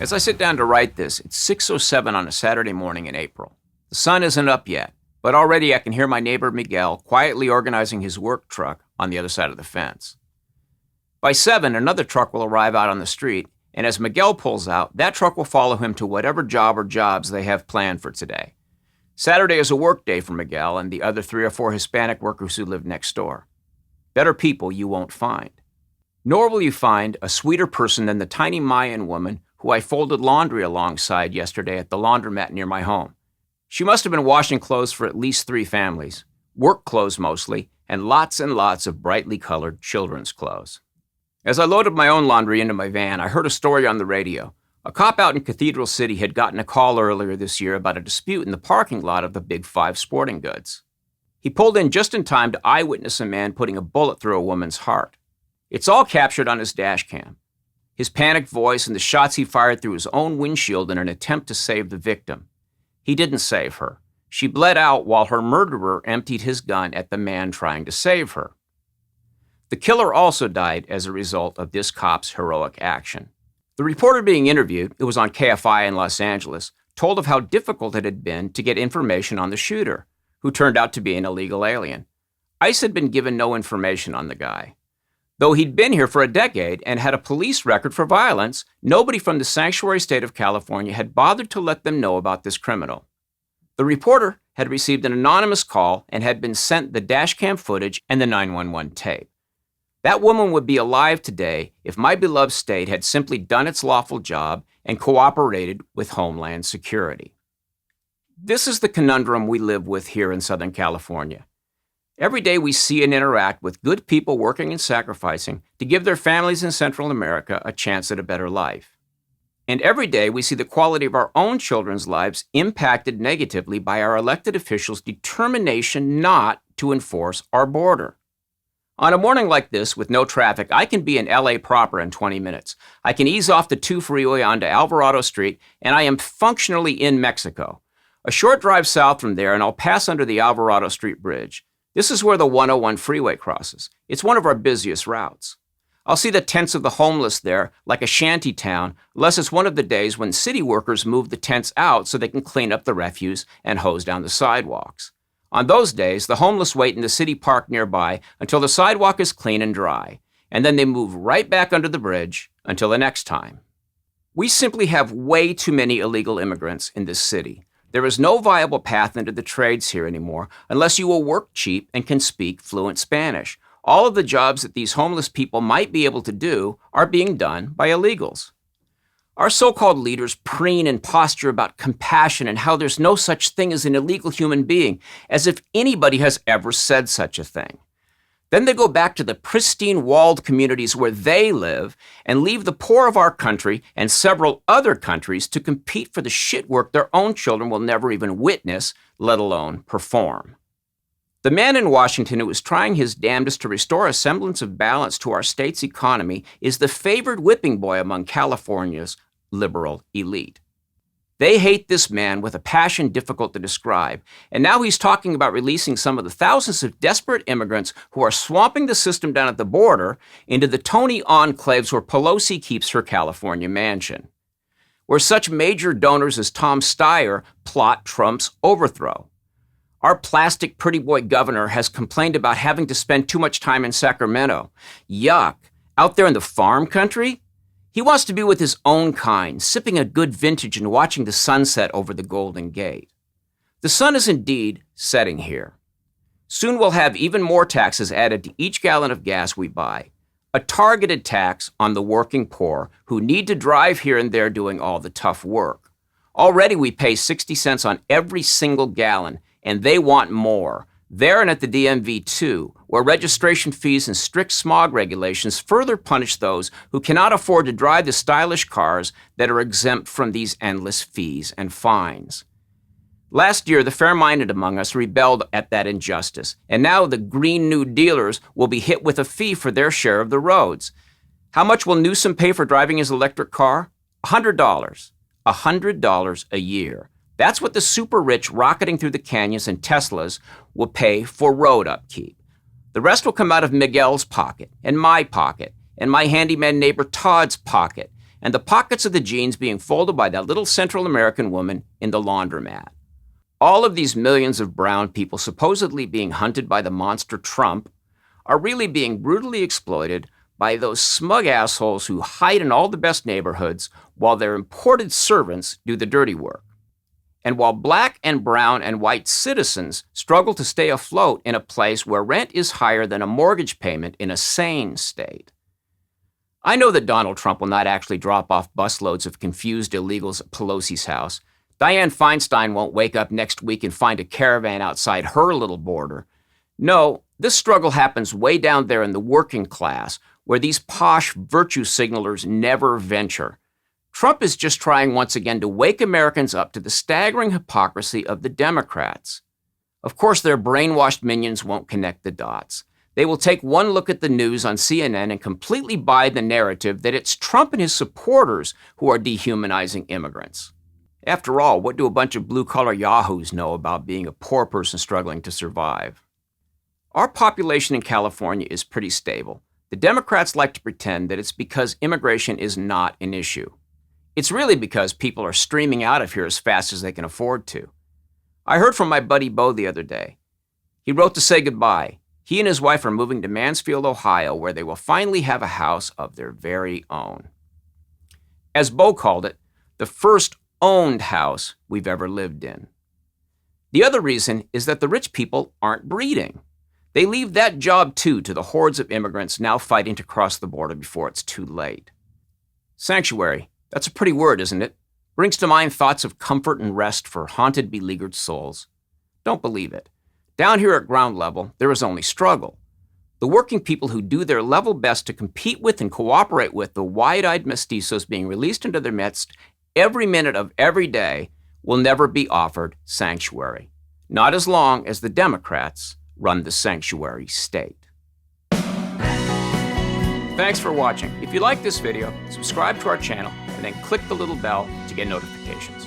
As I sit down to write this, it's 6:07 on a Saturday morning in April. The sun isn't up yet, but already I can hear my neighbor Miguel quietly organizing his work truck on the other side of the fence. By 7, another truck will arrive out on the street, and as Miguel pulls out, that truck will follow him to whatever job or jobs they have planned for today. Saturday is a work day for Miguel and the other 3 or 4 Hispanic workers who live next door. Better people you won't find. Nor will you find a sweeter person than the tiny Mayan woman who I folded laundry alongside yesterday at the laundromat near my home. She must have been washing clothes for at least 3 families, work clothes mostly, and lots of brightly colored children's clothes. As I loaded my own laundry into my van, I heard a story on the radio. A cop out in Cathedral City had gotten a call earlier this year about a dispute in the parking lot of the Big 5 Sporting Goods. He pulled in just in time to eyewitness a man putting a bullet through a woman's heart. It's all captured on his dash cam. His panicked voice and the shots he fired through his own windshield in an attempt to save the victim. He didn't save her. She bled out while her murderer emptied his gun at the man trying to save her. The killer also died as a result of this cop's heroic action. The reporter being interviewed, it was on KFI in Los Angeles, told of how difficult it had been to get information on the shooter, who turned out to be an illegal alien. ICE had been given no information on the guy. Though he'd been here for a decade and had a police record for violence, nobody from the sanctuary state of California had bothered to let them know about this criminal. The reporter had received an anonymous call and had been sent the dashcam footage and the 911 tape. That woman would be alive today if my beloved state had simply done its lawful job and cooperated with Homeland Security. This is the conundrum we live with here in Southern California. Every day we see and interact with good people working and sacrificing to give their families in Central America a chance at a better life. And every day we see the quality of our own children's lives impacted negatively by our elected officials' determination not to enforce our border. On a morning like this, with no traffic, I can be in LA proper in 20 minutes. I can ease off the 2 freeway onto Alvarado Street, and I am functionally in Mexico. A short drive south from there, and I'll pass under the Alvarado Street Bridge. This is where the 101 freeway crosses. It's one of our busiest routes. I'll see the tents of the homeless there, like a shanty town, unless it's one of the days when city workers move the tents out so they can clean up the refuse and hose down the sidewalks. On those days, the homeless wait in the city park nearby until the sidewalk is clean and dry, and then they move right back under the bridge until the next time. We simply have way too many illegal immigrants in this city. There is no viable path into the trades here anymore unless you will work cheap and can speak fluent Spanish. All of the jobs that these homeless people might be able to do are being done by illegals. Our so-called leaders preen and posture about compassion and how there's no such thing as an illegal human being, as if anybody has ever said such a thing. Then they go back to the pristine walled communities where they live and leave the poor of our country and several other countries to compete for the shit work their own children will never even witness, let alone perform. The man in Washington who is trying his damnedest to restore a semblance of balance to our state's economy is the favored whipping boy among California's liberal elite. They hate this man with a passion difficult to describe, and now he's talking about releasing some of the thousands of desperate immigrants who are swamping the system down at the border into the Tony enclaves where Pelosi keeps her California mansion, where such major donors as Tom Steyer plot Trump's overthrow. Our plastic pretty boy governor has complained about having to spend too much time in Sacramento. Yuck. Out there in the farm country? He wants to be with his own kind, sipping a good vintage and watching the sunset over the Golden Gate. The sun is indeed setting here. Soon we'll have even more taxes added to each gallon of gas we buy. A targeted tax on the working poor who need to drive here and there doing all the tough work. Already we pay 60 cents on every single gallon, and they want more. There and at the DMV too, where registration fees and strict smog regulations further punish those who cannot afford to drive the stylish cars that are exempt from these endless fees and fines. Last year, the fair-minded among us rebelled at that injustice, and now the Green New Dealers will be hit with a fee for their share of the roads. How much will Newsom pay for driving his electric car? $100. $100 a year. That's what the super rich rocketing through the canyons and Teslas will pay for road upkeep. The rest will come out of Miguel's pocket, and my pocket, and my handyman neighbor Todd's pocket, and the pockets of the jeans being folded by that little Central American woman in the laundromat. All of these millions of brown people supposedly being hunted by the monster Trump are really being brutally exploited by those smug assholes who hide in all the best neighborhoods while their imported servants do the dirty work. And while black and brown and white citizens struggle to stay afloat in a place where rent is higher than a mortgage payment in a sane state. I know that Donald Trump will not actually drop off busloads of confused illegals at Pelosi's house. Dianne Feinstein won't wake up next week and find a caravan outside her little border. No, this struggle happens way down there in the working class, where these posh virtue signalers never venture. Trump is just trying once again to wake Americans up to the staggering hypocrisy of the Democrats. Of course, their brainwashed minions won't connect the dots. They will take one look at the news on CNN and completely buy the narrative that it's Trump and his supporters who are dehumanizing immigrants. After all, what do a bunch of blue-collar yahoos know about being a poor person struggling to survive? Our population in California is pretty stable. The Democrats like to pretend that it's because immigration is not an issue. It's really because people are streaming out of here as fast as they can afford to. I heard from my buddy Bo the other day. He wrote to say goodbye. He and his wife are moving to Mansfield, Ohio, where they will finally have a house of their very own. As Bo called it, the first owned house we've ever lived in. The other reason is that the rich people aren't breeding. They leave that job too to the hordes of immigrants now fighting to cross the border before it's too late. Sanctuary, that's a pretty word, isn't it? Brings to mind thoughts of comfort and rest for haunted, beleaguered souls. Don't believe it. Down here at ground level, there is only struggle. The working people who do their level best to compete with and cooperate with the wide-eyed mestizos being released into their midst every minute of every day will never be offered sanctuary. Not as long as the Democrats run the sanctuary state. Thanks for watching. If you like this video, subscribe to our channel and then click the little bell to get notifications.